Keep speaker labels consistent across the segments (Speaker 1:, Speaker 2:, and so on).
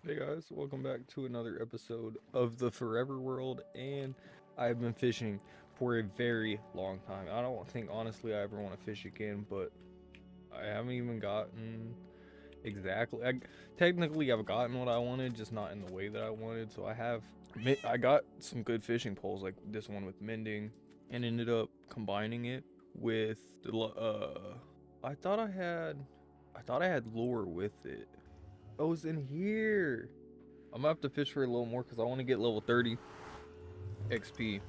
Speaker 1: Hey guys, welcome back to another episode of the Forever World, and I've been fishing for a very long time. I don't think honestly I ever want to fish again, but I haven't even gotten exactly. Technically, I've gotten what I wanted, just not in the way that I wanted. So I got some good fishing poles, like this one with mending, and ended up combining it with I thought I had lure with it. Oh, it's in here. I'm gonna have to fish for a little more because I want to get level 30 XP.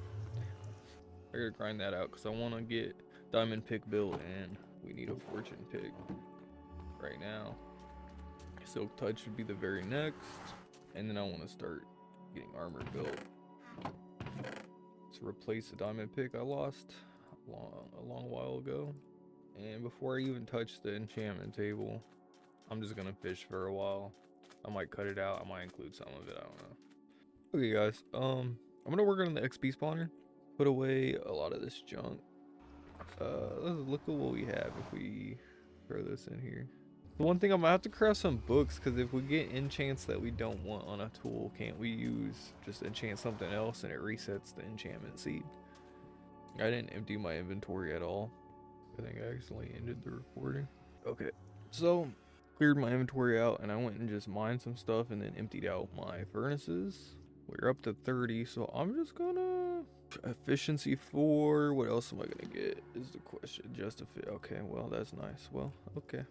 Speaker 1: I gotta grind that out because I want to get diamond pick built, and we need a fortune pick right now. Silk touch should be the very next, and then I want to start getting armor built to replace the diamond pick I lost a long while ago. And before I even touch the enchantment table, I'm just gonna fish for a while. I might cut it out. I might include some of it. I don't know. Okay, guys. I'm gonna work on the XP spawner. Put away a lot of this junk. Let's look at what we have if we throw this in here. The one thing I'm gonna have to craft some books, because if we get enchants that we don't want on a tool, can't we just enchant something else and it resets the enchantment seed? I didn't empty my inventory at all. I think I accidentally ended the recording. Okay, so cleared my inventory out and I went and just mined some stuff and then emptied out my furnaces. We're up to 30, so I'm just gonna efficiency 4. What else am I gonna get is the question. Just a fit. Okay, well that's nice. Well, okay.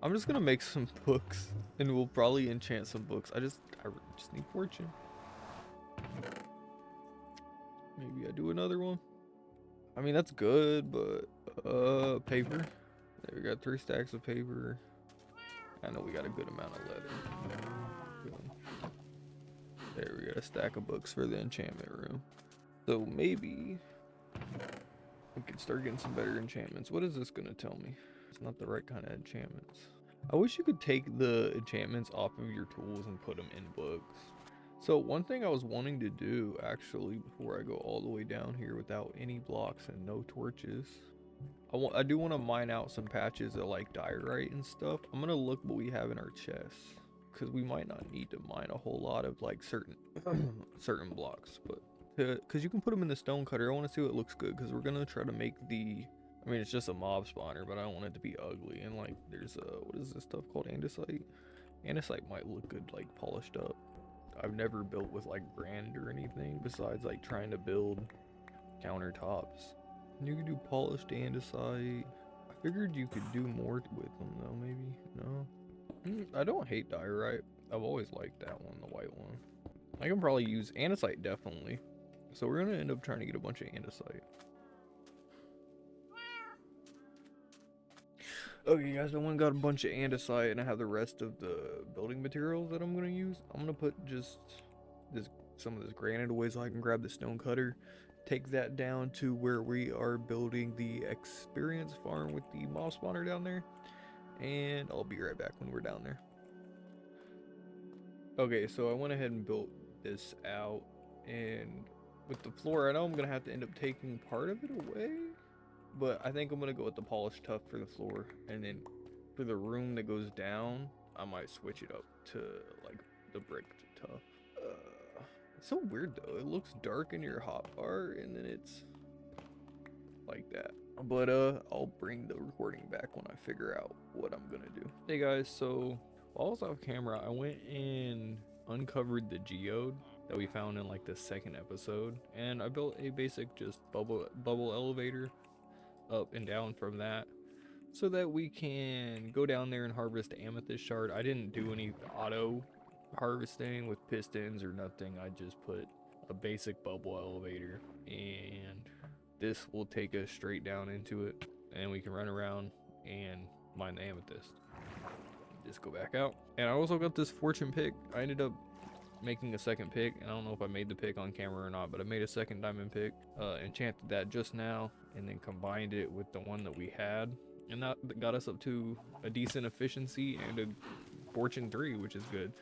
Speaker 1: I'm just gonna make some books and we'll probably enchant some books. I just need fortune. Maybe I do another one. I mean that's good, but paper. There, we got 3 stacks of paper. I know we got a good amount of leather. Boom. There, we got a stack of books for the enchantment room. So maybe we can start getting some better enchantments. What is this gonna tell me? It's not the right kind of enchantments. I wish you could take the enchantments off of your tools and put them in books. So one thing I was wanting to do actually before I go all the way down here without any blocks and no torches, I do want to mine out some patches of like diorite and stuff. I'm gonna look what we have in our chests because we might not need to mine a whole lot of like certain certain blocks, but because you can put them in the stone cutter. I want to see what looks good because we're gonna try to make the. I mean, it's just a mob spawner, but I don't want it to be ugly. And like, there's what is this stuff called? Andesite. Andesite might look good, like polished up. I've never built with like granite or anything besides like trying to build countertops. You can do polished andesite. I figured you could do more with them though, maybe. No. I don't hate diorite. I've always liked that one, the white one. I can probably use andesite definitely. So we're gonna end up trying to get a bunch of andesite. Okay guys, I went and got a bunch of andesite and I have the rest of the building materials that I'm gonna use. I'm gonna put just some of this granite away so I can grab the stone cutter, take that down to where we are building the experience farm with the mob spawner down there, and I'll be right back when we're down there. Okay, so I went ahead and built this out, and with the floor, I know I'm gonna have to end up taking part of it away, but I think I'm gonna go with the polished tuff for the floor, and then for the room that goes down, I might switch it up to like the bricked tuff. It's so weird though. It looks dark in your hotbar, and then it's like that. But I'll bring the recording back when I figure out what I'm gonna do. Hey guys, so while I was off camera, I went and uncovered the geode that we found in like the second episode, and I built a basic just bubble elevator up and down from that so that we can go down there and harvest amethyst shard. I didn't do any auto harvesting with pistons or nothing. I just put a basic bubble elevator, and this will take us straight down into it, and we can run around and mine the amethyst. Just go back out. And I also got this fortune pick. I ended up making a second pick, and I don't know if I made the pick on camera or not, but I made a second diamond pick, enchanted that just now, and then combined it with the one that we had, and that got us up to a decent efficiency and a fortune 3, which is good.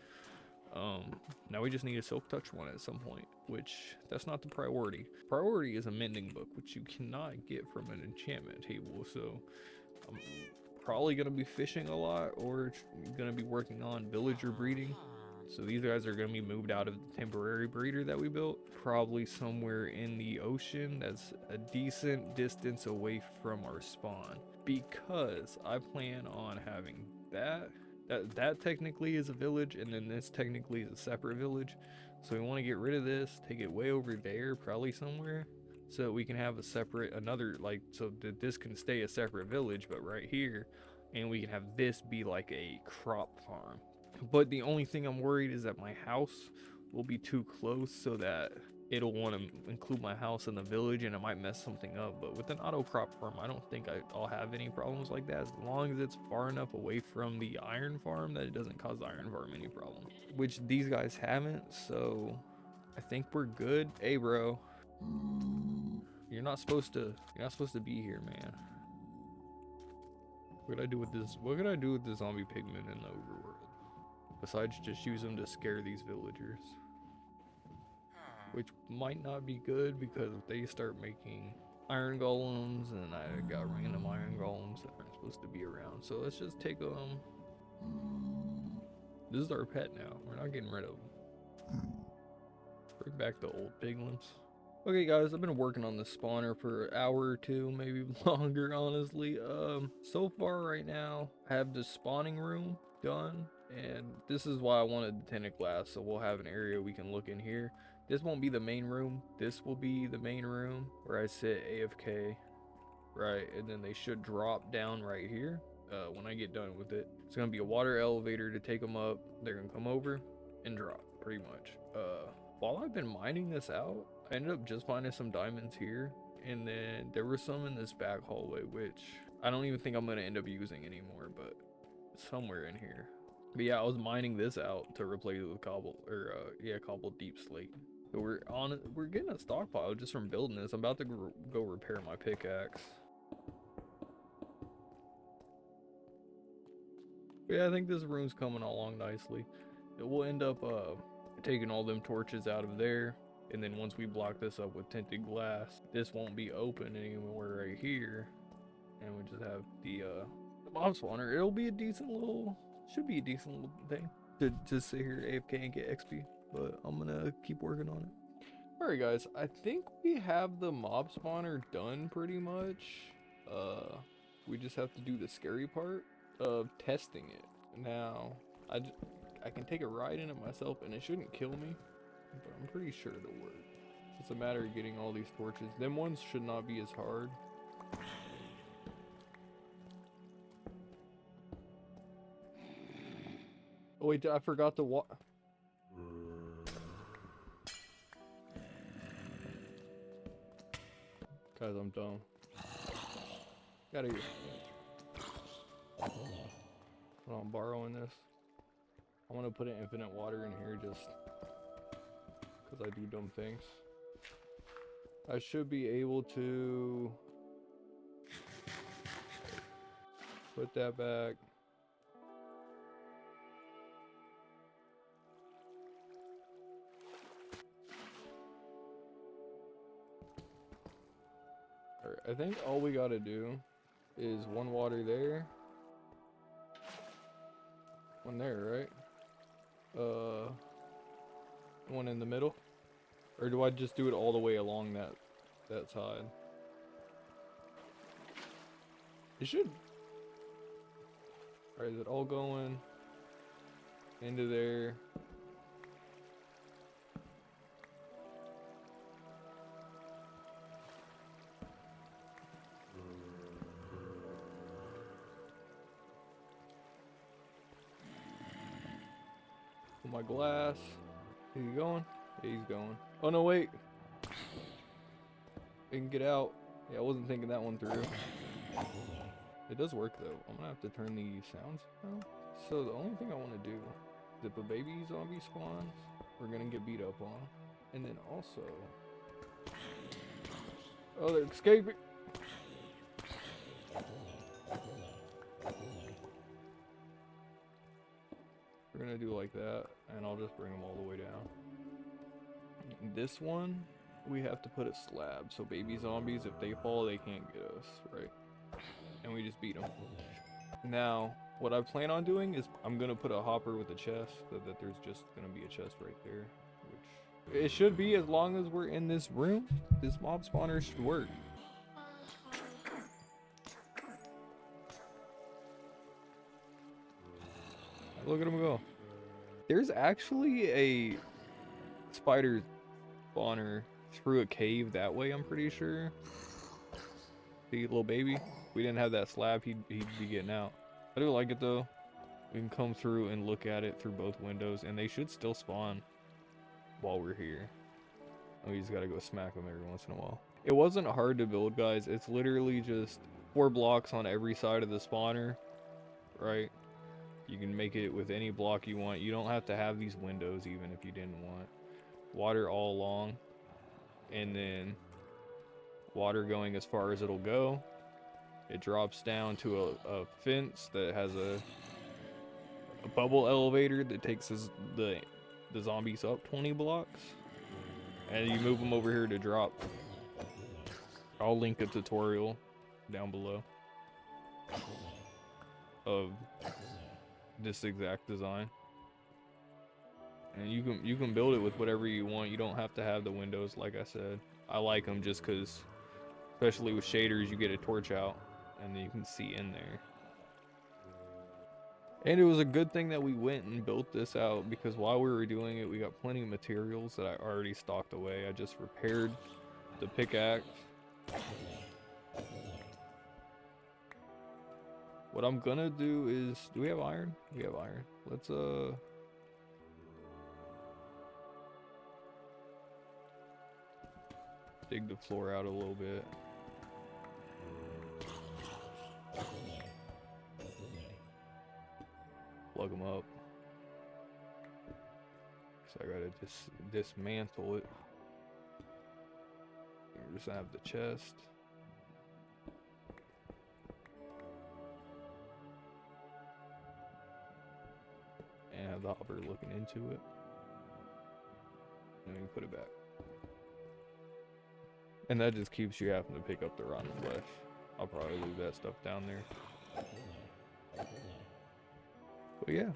Speaker 1: Now we just need a silk touch one at some point, which that's not the priority. Priority is a mending book, which you cannot get from an enchantment table, so I'm probably gonna be fishing a lot, or gonna be working on villager breeding. So these guys are gonna be moved out of the temporary breeder that we built, probably somewhere in the ocean that's a decent distance away from our spawn, because I plan on having that technically is a village, and then this technically is a separate village. So we want to get rid of this, take it way over there, probably somewhere, so that we can have a separate so that this can stay a separate village, but right here, and we can have this be like a crop farm. But the only thing I'm worried is that my house will be too close, so that it'll want to include my house in the village and it might mess something up. But with an auto crop farm, I don't think I'll have any problems like that, as long as it's far enough away from the iron farm that it doesn't cause the iron farm any problem, which these guys haven't. So I think we're good. Hey bro, you're not supposed to be here, man. What could I do with this zombie pigman in the overworld besides just use them to scare these villagers? Which might not be good, because if they start making iron golems, and I got random iron golems that aren't supposed to be around. So let's just take them. This is our pet now. We're not getting rid of them. Bring back the old piglins. Okay guys, I've been working on this spawner for an hour or two, maybe longer, honestly. So far right now, I have the spawning room done, and this is why I wanted the tinted glass, so we'll have an area we can look in here. This won't be the main room. This will be the main room where I sit AFK, right? And then they should drop down right here when I get done with it. It's gonna be a water elevator to take them up. They're gonna come over and drop, pretty much. While I've been mining this out, I ended up just finding some diamonds here, and then there were some in this back hallway, which I don't even think I'm gonna end up using anymore, but somewhere in here. But yeah, I was mining this out to replace it with cobble, or cobble deep slate. So we're getting a stockpile just from building this. I'm about to go repair my pickaxe. But yeah, I think this room's coming along nicely. It will end up taking all them torches out of there, and then once we block this up with tinted glass, this won't be open anymore right here, and we just have the mob spawner. It'll be a decent little, should be a decent little thing to just sit here AFK and get XP. But I'm gonna keep working on it. Alright guys, I think we have the mob spawner done pretty much. We just have to do the scary part of testing it. Now, I can take a ride in it myself and it shouldn't kill me, but I'm pretty sure it'll work. It's a matter of getting all these torches. Them ones should not be as hard. Oh wait, I forgot to Guys, I'm dumb. Gotta get. Hold on, I'm borrowing this. I want to put an infinite water in here just because I do dumb things. I should be able to put that back. Alright, I think all we gotta do is one water there. One there, right? One in the middle? Or do I just do it all the way along that side? It should. Alright, is it all going into there? My glass. Is he going? Yeah, he's going. Oh no, wait. We can get out. Yeah, I wasn't thinking that one through. It does work though. I'm gonna have to turn the sounds down. So the only thing I want to do is if a baby zombie spawns, we're gonna get beat up on. And then also, oh, they're escaping. We're gonna do like that, and I'll just bring them all the way down. This one, we have to put a slab, so baby zombies, if they fall, they can't get us, right? And we just beat them. Now, what I plan on doing is I'm gonna put a hopper with a chest, so that there's just gonna be a chest right there. Which it should be as long as we're in this room. This mob spawner should work. Look at him go. There's actually a spider spawner through a cave that way, I'm pretty sure. The little baby. If we didn't have that slab, he'd be getting out. I do like it though. We can come through and look at it through both windows, and they should still spawn while we're here. We just gotta go smack them every once in a while. It wasn't hard to build, guys. It's literally just 4 blocks on every side of the spawner, right? You can make it with any block you want. You don't have to have these windows even if you didn't want. Water all along, and then water going as far as it'll go. It drops down to a fence that has a bubble elevator that takes the zombies up 20 blocks, and you move them over here to drop. I'll link a tutorial down below of this exact design, and you can build it with whatever you want. You don't have to have the windows, like I said. I like them just because, especially with shaders, you get a torch out and then you can see in there. And it was a good thing that we went and built this out, because while we were doing it, we got plenty of materials that I already stocked away. I just repaired the pickaxe. What I'm gonna do is, do we have iron? We have iron. Let's dig the floor out a little bit. Plug them up. So I gotta just dismantle it. We're just gonna have the chest. And have the hopper looking into it. And then you put it back. And that just keeps you having to pick up the rotten flesh. I'll probably leave that stuff down there. But yeah,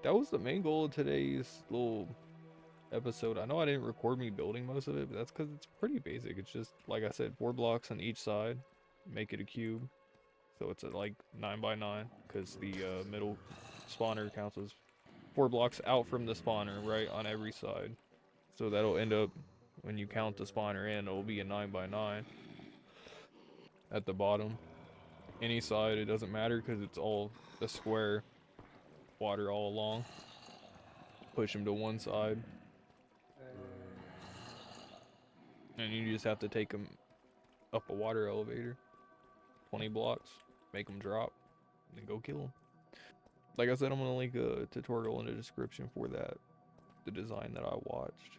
Speaker 1: that was the main goal of today's little episode. I know I didn't record me building most of it, but that's because it's pretty basic. It's just, like I said, 4 blocks on each side. Make it a cube. So it's like 9 by 9, because the middle spawner counts as 4 blocks out from the spawner, right, on every side. So that'll end up, when you count the spawner in, it'll be a 9 by 9 at the bottom. Any side, it doesn't matter, because it's all a square. Water all along. Push them to one side. And you just have to take them up a water elevator. 20 blocks. Make them drop. And then go kill them. Like I said, I'm going to link a tutorial in the description for that. The design that I watched.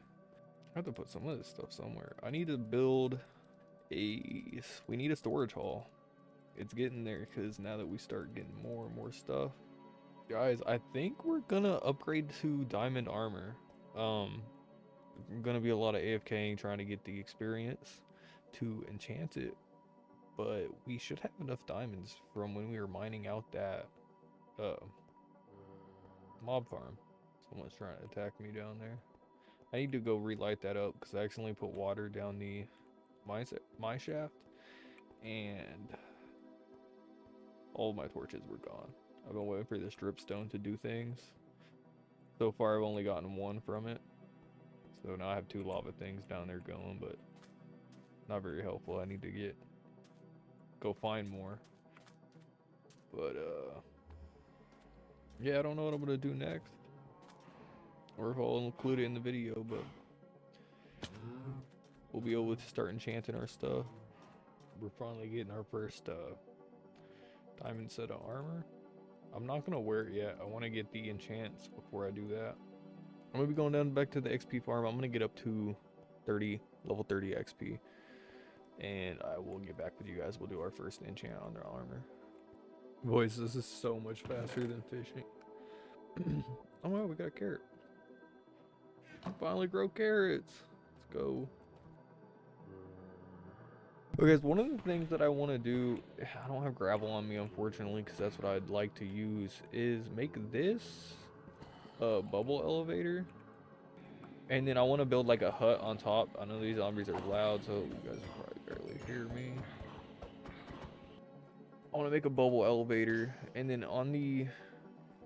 Speaker 1: I have to put some of this stuff somewhere. I need to build we need a storage hall. It's getting there, because now that we start getting more and more stuff. Guys, I think we're gonna upgrade to diamond armor. Gonna be a lot of AFKing trying to get the experience to enchant it, but we should have enough diamonds from when we were mining out that mob farm. Someone's trying to attack me down there. I need to go relight that up, because I accidentally put water down the mine shaft, and all of my torches were gone. I've been waiting for this dripstone to do things. So far, I've only gotten 1 from it. So now I have 2 lava things down there going, but not very helpful. I need to go find more. But, yeah, I don't know what I'm gonna do next, or if I'll include it in the video, but we'll be able to start enchanting our stuff. We're finally getting our first, diamond set of armor. I'm not gonna wear it yet. I want to get the enchants before I do that. I'm gonna be going down back to the XP farm. I'm gonna get up to level 30 XP, and I will get back with you guys. We'll do our first enchant on their armor. Boys, this is so much faster than fishing. Oh wow, we got a carrot. Finally grow carrots. Let's go. Okay, so one of the things that I want to do, I don't have gravel on me unfortunately, because that's what I'd like to use, is make this a bubble elevator. And then I want to build like a hut on top. I know these zombies are loud, so you guys can probably barely hear me. I want to make a bubble elevator, and then on the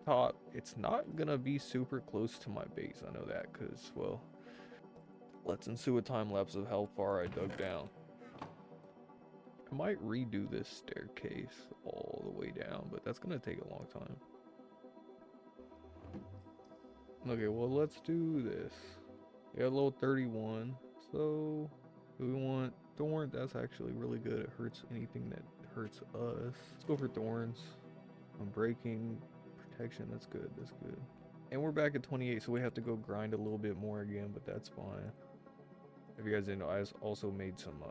Speaker 1: top, it's not gonna be super close to my base. I know that because, well, let's ensue a time lapse of how far I dug down. I might redo this staircase all the way down, but that's gonna take a long time. Okay, well, let's do this. We got a little 31, so do we want thorn? That's actually really good. It hurts anything that hurts us. Let's go for thorns. I'm breaking protection. That's good. That's good. And we're back at 28, so we have to go grind a little bit more again, but that's fine. If you guys didn't know, I also made some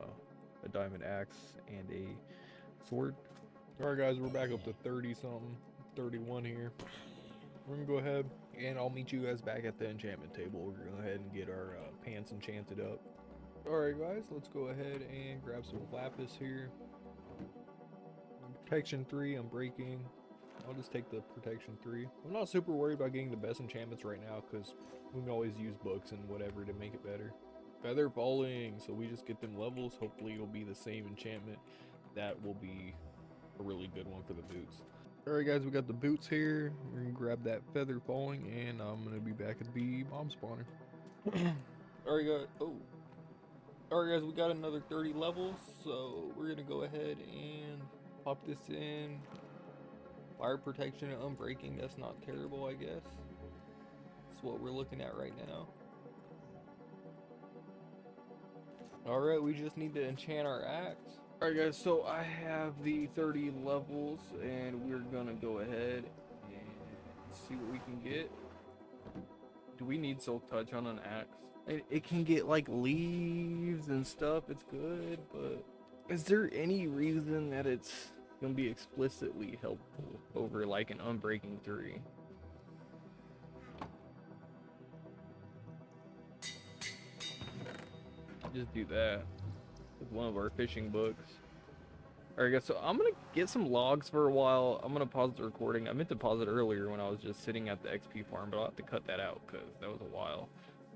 Speaker 1: a diamond axe and a sword. All right, guys, we're back up to 30 something, 31 here. We're gonna go ahead and I'll meet you guys back at the enchantment table. We're gonna go ahead and get our pants enchanted up. All right, guys, let's go ahead and grab some lapis here. Protection 3, I'm breaking. I'll just take the protection 3. I'm not super worried about getting the best enchantments right now because we can always use books and whatever to make it better. Feather falling, so we just get them levels. Hopefully it'll be the same enchantment. That will be a really good one for the boots. Alright guys, we got the boots here. We're gonna grab that feather falling and I'm gonna be back at the bomb spawner. Alright guys, Alright guys, we got another 30 levels, so we're gonna go ahead and pop this in. Fire protection and unbreaking, that's not terrible, I guess. That's what we're looking at right now. Alright, we just need to enchant our axe. Alright guys, so I have the 30 levels and we're gonna go ahead and see what we can get. Do we need silk touch on an axe? It can get like leaves and stuff, it's good, but is there any reason that it's gonna be explicitly helpful over like an unbreaking 3? Just do that with one of our fishing books. Alright guys, so I'm gonna get some logs for a while. I'm gonna pause the recording. I meant to pause it earlier when I was just sitting at the XP farm, but I'll have to cut that out because that was a while.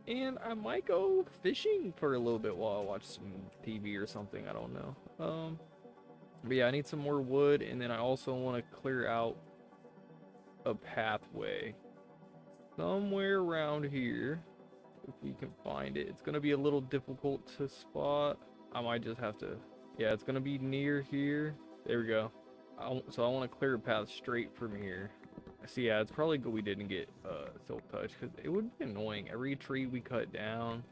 Speaker 1: And I might go fishing for a little bit while I watch some TV or something, I don't know. But yeah, I need some more wood, and then I also want to clear out a pathway somewhere around here. If we can find it. It's gonna be a little difficult to spot. I might just have to, yeah, it's gonna be near here. There we go. So I want to clear a path straight from here. So yeah, it's probably good we didn't get silk touch because it would be annoying. Every tree we cut down,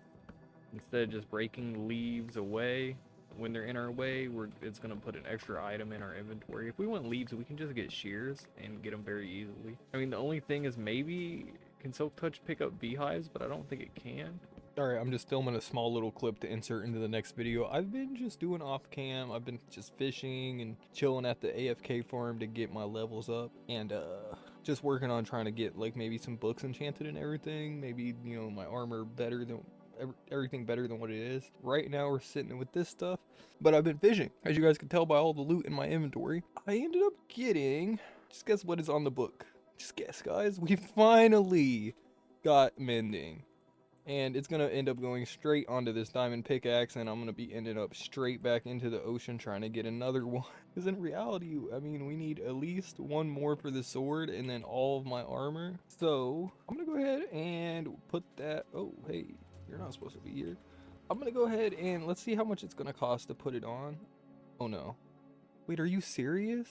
Speaker 1: instead of just breaking leaves away when they're in our way, it's gonna put an extra item in our inventory. If we want leaves, we can just get shears and get them very easily. I mean, the only thing is maybe can silk touch pick up beehives, but I don't think it can. Alright, I'm just filming a small little clip to insert into the next video. I've been just doing off cam. I've been just fishing and chilling at the AFK farm to get my levels up. And just working on trying to get like maybe some books enchanted and everything. Maybe, you know, my armor better than everything better than what it is. Right now we're sitting with this stuff. But I've been fishing. As you guys can tell by all the loot in my inventory. I ended up getting, just guess what is on the book. Just guess, guys. We finally got mending. And it's gonna end up going straight onto this diamond pickaxe, and I'm gonna be ending up straight back into the ocean trying to get another one. Because in reality, I mean, we need at least one more for the sword and then all of my armor. So I'm gonna go ahead and put that. Oh, hey, you're not supposed to be here. I'm gonna go ahead and let's see how much it's gonna cost to put it on. Oh no. Wait, are you serious?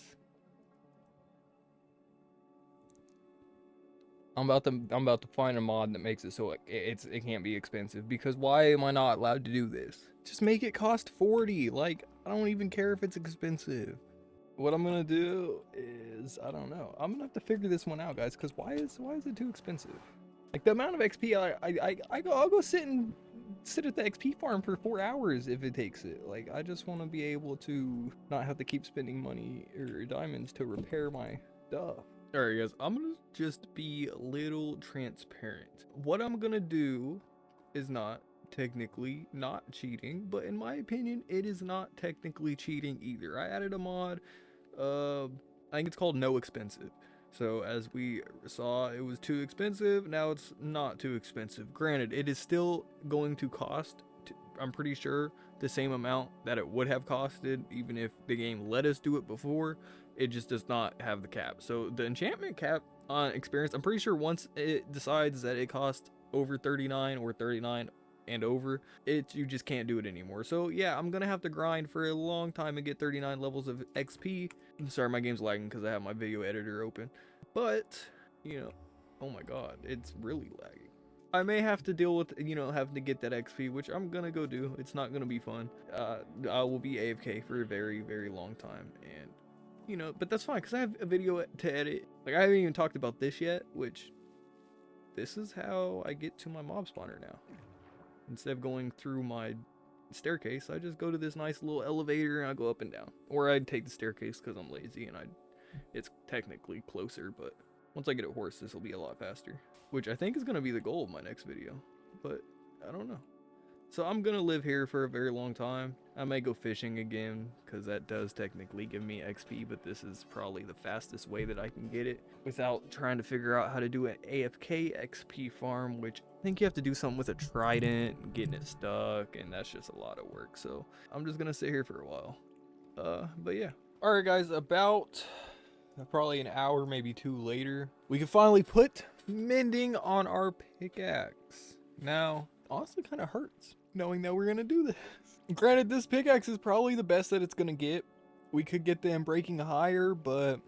Speaker 1: I'm about to find a mod that makes it so it can't be expensive, because why am I not allowed to do this? Just make it cost 40. Like, I don't even care if it's expensive. What I'm gonna do is, I don't know. I'm gonna have to figure this one out, guys, because why is it too expensive? Like, the amount of XP I'll go sit at the XP farm for 4 hours if it takes it. Like, I just want to be able to not have to keep spending money or diamonds to repair my stuff. Alright guys, I'm gonna just be a little transparent. What I'm gonna do is not technically not cheating, but in my opinion, it is not technically cheating either. I added a mod, I think it's called no expensive. So as we saw, it was too expensive. Now it's not too expensive. Granted, it is still going to cost, I'm pretty sure, the same amount that it would have costed, even if the game let us do it before. It just does not have the cap. So the enchantment cap on experience, I'm pretty sure once it decides that it costs over 39 or 39 and over, you just can't do it anymore. So yeah, I'm gonna have to grind for a long time and get 39 levels of XP. I'm sorry, my game's lagging because I have my video editor open. But, you know, oh my god, it's really lagging. I may have to deal with, having to get that XP, which I'm gonna go do. It's not gonna be fun. I will be AFK for a very, very long time, and but that's fine because I have a video to edit. Like, I haven't even talked about this yet, which this is how I get to my mob spawner now. Instead of going through my staircase, I just go to this nice little elevator and I go up and down. Or I'd take the staircase because I'm lazy and it's technically closer, but once I get a horse, this will be a lot faster. Which I think is going to be the goal of my next video, but I don't know. So I'm going to live here for a very long time. I may go fishing again, because that does technically give me XP, but this is probably the fastest way that I can get it without trying to figure out how to do an AFK XP farm, which I think you have to do something with a trident and getting it stuck, and that's just a lot of work. So I'm just going to sit here for a while. But yeah. Alright guys, about probably an hour, maybe two later, we can finally put mending on our pickaxe. Now, honestly kind of hurts knowing that we're gonna do this. Granted, this pickaxe is probably the best that it's gonna get. We could get them breaking higher, but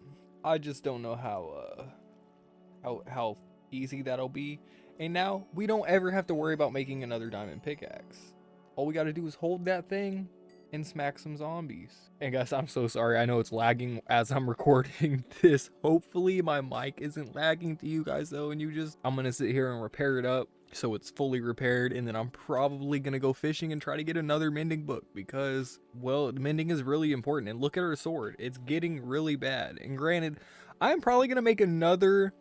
Speaker 1: I just don't know how easy that'll be. And now we don't ever have to worry about making another diamond pickaxe. All we gotta do is hold that thing and smack some zombies. And guys, I'm so sorry. I know it's lagging as I'm recording this. Hopefully my mic isn't lagging to you guys though, and I'm gonna sit here and repair it up so it's fully repaired, and then I'm probably gonna go fishing and try to get another mending book because, well, mending is really important. And look at our sword. It's getting really bad. And granted, I'm probably gonna make another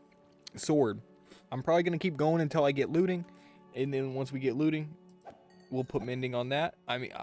Speaker 1: sword. I'm probably gonna keep going until I get looting, and then once we get looting, we'll put mending on that. I mean,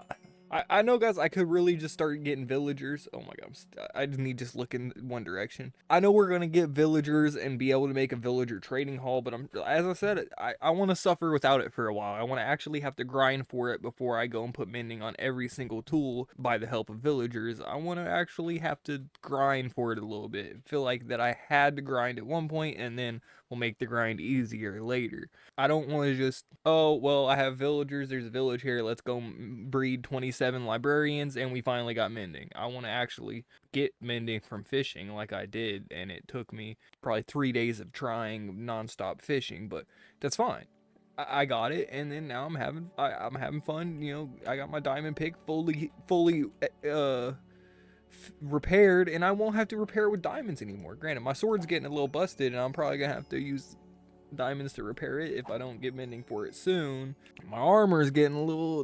Speaker 1: I know, guys, I could really just start getting villagers. Oh my god, I just need to just look in one direction. I know we're going to get villagers and be able to make a villager trading hall, but as I said, I want to suffer without it for a while. I want to actually have to grind for it before I go and put mending on every single tool by the help of villagers. I want to actually have to grind for it a little bit. I feel like that I had to grind at one point, and then we'll make the grind easier later. I don't want to just, oh, well, I have villagers, there's a village here, let's go breed 27 librarians, and we finally got mending. I want to actually get mending from fishing like I did, and it took me probably 3 days of trying non-stop fishing, but that's fine. I got it, and then now I'm having fun. I got my diamond pick fully repaired, and I won't have to repair it with diamonds anymore. Granted, my sword's getting a little busted, and I'm probably gonna have to use diamonds to repair it if I don't get mending for it soon. My armor is getting a little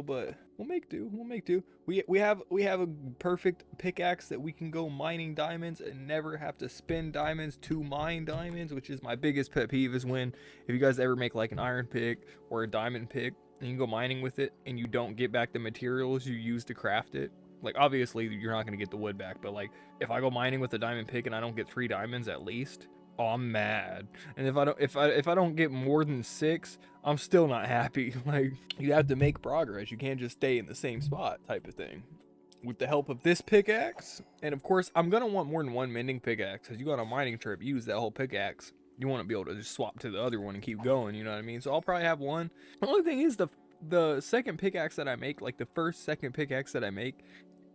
Speaker 1: but we'll make do. We have a perfect pickaxe that we can go mining diamonds and never have to spend diamonds to mine diamonds, which is my biggest pet peeve. Is when, if you guys ever make like an iron pick or a diamond pick and you go mining with it and you don't get back the materials you used to craft it. Like, obviously you're not going to get the wood back, but like if I go mining with a diamond pick and I don't get 3 diamonds at least, oh, I'm mad. And if I don't get more than 6, I'm still not happy. Like, you have to make progress. You can't just stay in the same spot, type of thing. With the help of this pickaxe, and of course I'm gonna want more than one mending pickaxe, because you go on a mining trip, use that whole pickaxe. You want to be able to just swap to the other one and keep going, you know what I mean? So I'll probably have one. The only thing is the second pickaxe that I make, like the second pickaxe that I make,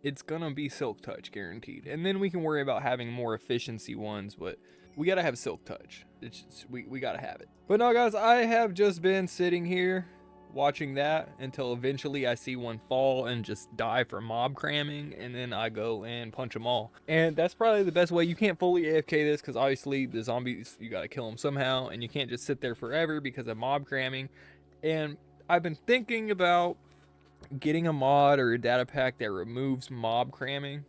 Speaker 1: it's gonna be silk touch guaranteed, and then we can worry about having more efficiency ones, but we gotta have silk touch. It's just, we gotta have it. But no, guys, I have just been sitting here watching that until eventually I see one fall and just die from mob cramming, and then I go and punch them all. And that's probably the best way. You can't fully AFK this because obviously the zombies, you gotta kill them somehow, and you can't just sit there forever because of mob cramming. And I've been thinking about getting a mod or a data pack that removes mob cramming,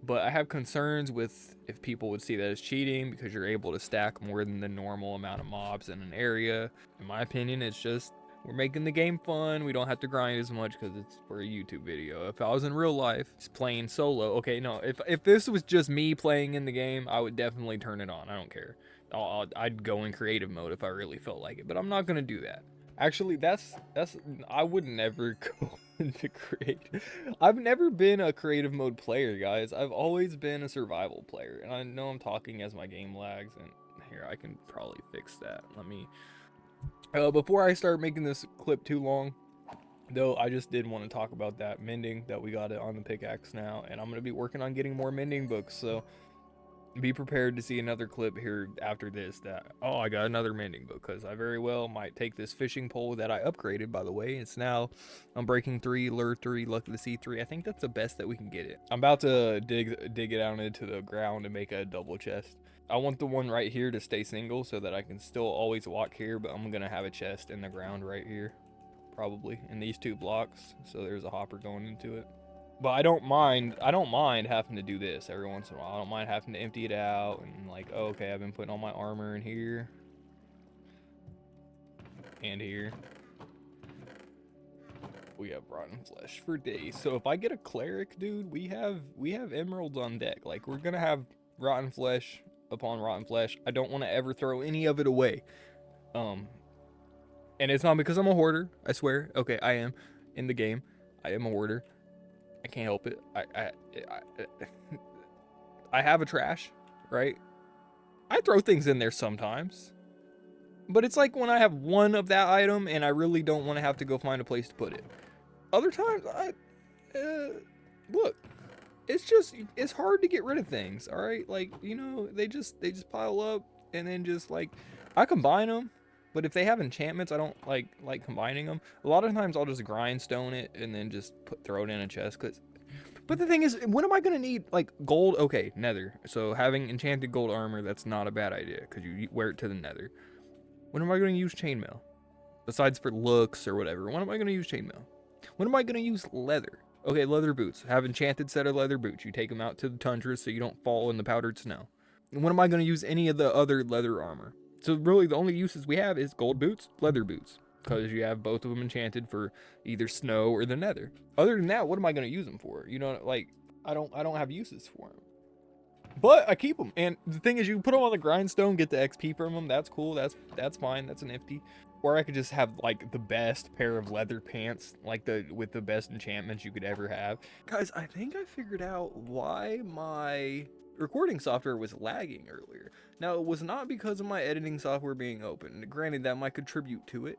Speaker 1: But I have concerns with if people would see that as cheating because you're able to stack more than the normal amount of mobs in an area. In my opinion, it's just we're making the game fun. We don't have to grind as much because it's for a YouTube video. If I was in real life, just playing solo, okay, no. If this was just me playing in the game, I would definitely turn it on. I don't care. I'd go in creative mode if I really felt like it, but I'm not gonna do that. Actually, that's I would never go into creative. I've never been a creative mode player, guys. I've always been a survival player, and I know I'm talking as my game lags. And here, I can probably fix that. Let me. Before I start making this clip too long, though, I just did want to talk about that mending that we got it on the pickaxe now, and I'm gonna be working on getting more mending books. So be prepared to see another clip here after this that, oh, I got another mending book, because I very well might take this fishing pole that I upgraded, by the way. It's now Unbreaking 3, Lure 3, Luck of the Sea 3. I think that's the best that we can get it. I'm about to dig it out into the ground and make a double chest. I want the one right here to stay single so that I can still always walk here, but I'm gonna have a chest in the ground right here, probably in these 2 blocks, so there's a hopper going into it. But I don't mind having to do this every once in a while. I don't mind having to empty it out and like, oh, okay, I've been putting all my armor in here and here. We have rotten flesh for days. So if I get a cleric, dude, we have emeralds on deck. Like, we're gonna have rotten flesh upon rotten flesh. I don't want to ever throw any of it away. And it's not because I'm a hoarder, I swear. Okay, I am in the game. I am a hoarder. I can't help it. I have a trash, right? I throw things in there sometimes. But it's like when I have one of that item and I really don't want to have to go find a place to put it. Other times, look, it's hard to get rid of things, all right? Like, you know, they just pile up, and then just like, I combine them. But if they have enchantments, I don't like combining them. A lot of times I'll just grindstone it and then just throw it in a chest. But the thing is, when am I gonna need like gold? Okay, nether. So having enchanted gold armor, that's not a bad idea because you wear it to the nether. When am I gonna use chainmail? Besides for looks or whatever, when am I gonna use chainmail? When am I gonna use leather? Okay, leather boots. Have enchanted set of leather boots. You take them out to the tundra so you don't fall in the powdered snow. And when am I gonna use any of the other leather armor? So really the only uses we have is gold boots, leather boots, because you have both of them enchanted for either snow or the nether. Other than that, what am I going to use them for? You know, like, I don't have uses for them. But I keep them. And the thing is, you put them on the grindstone, get the XP from them. That's cool. That's fine. That's an nifty. Or I could just have like the best pair of leather pants, like with the best enchantments you could ever have. Guys, I think I figured out why my recording software was lagging earlier. Now, it was not because of my editing software being open. Granted, that might contribute to it,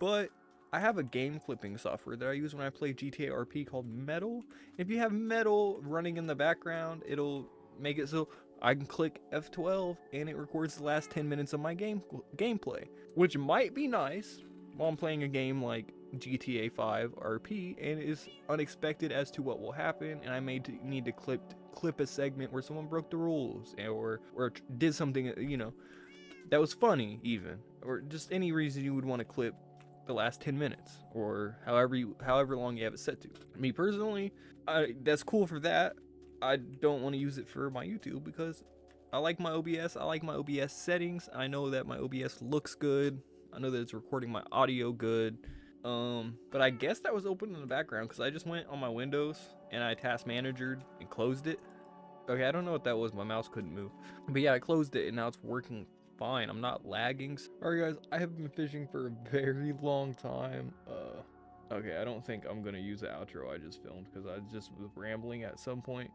Speaker 1: but I have a game clipping software that I use when I play GTA RP called Metal. If you have Metal running in the background, it'll make it so I can click F12 and it records the last 10 minutes of my gameplay, which might be nice while I'm playing a game like GTA 5 RP and is unexpected as to what will happen, and I may need to clip a segment where someone broke the rules or did something, you know, that was funny even, or just any reason you would want to clip the last 10 minutes or however long you have it set to. Me personally, that's cool for that. I don't want to use it for my YouTube because I like my OBS. I like my OBS settings. I know that my OBS looks good. I know that it's recording my audio good. But I guess that was open in the background because I just went on my Windows and I task managered and closed it. Okay, I don't know what that was. My mouse couldn't move. But yeah, I closed it and now it's working fine. I'm not lagging. Alright guys, I have been fishing for a very long time. Okay, I don't think I'm gonna use the outro I just filmed because I just was rambling at some point.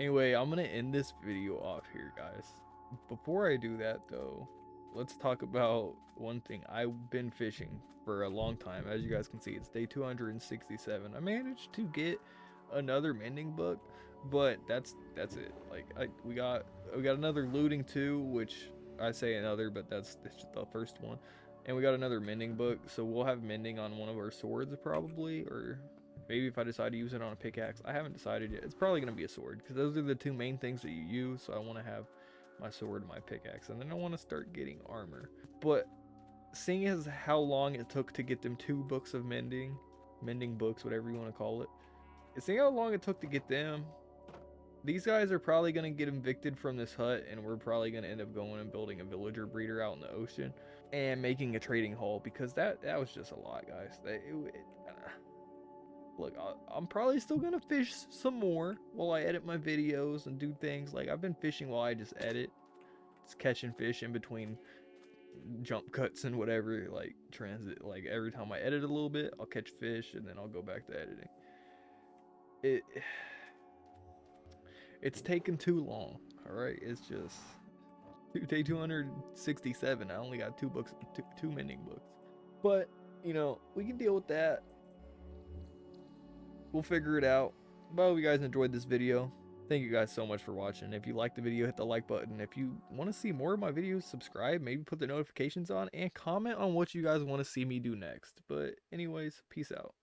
Speaker 1: Anyway, I'm gonna end this video off here, guys. Before I do that though, let's talk about one thing. I've been fishing for a long time. As you guys can see, it's day 267. I managed to get another mending book, but that's it. Like we got another looting too, which I say another, but it's just the first one. And we got another mending book, so we'll have mending on one of our swords probably, or maybe if I decide to use it on a pickaxe. I haven't decided yet. It's probably gonna be a sword because those are the two main things that you use. So I want to have my sword and my pickaxe, and then I want to start getting armor. But seeing as how long it took to get them 2 books of mending books, whatever you want to call it, See how long it took to get them? These guys are probably going to get evicted from this hut, and we're probably going to end up going and building a villager breeder out in the ocean and making a trading hall, because that was just a lot, guys. Look, I'm probably still going to fish some more while I edit my videos and do things. Like, I've been fishing while I just edit. Just catching fish in between jump cuts and whatever, like transit. Like, every time I edit a little bit, I'll catch fish and then I'll go back to editing. It it's taken too long. All right, it's just day 267. I only got two mending books, but we can deal with that. We'll figure it out. But I hope you guys enjoyed this video. Thank you guys so much for watching. If you liked the video, hit the like button. If you want to see more of my videos, subscribe, maybe put the notifications on, and comment on what you guys want to see me do next. But anyways, peace out.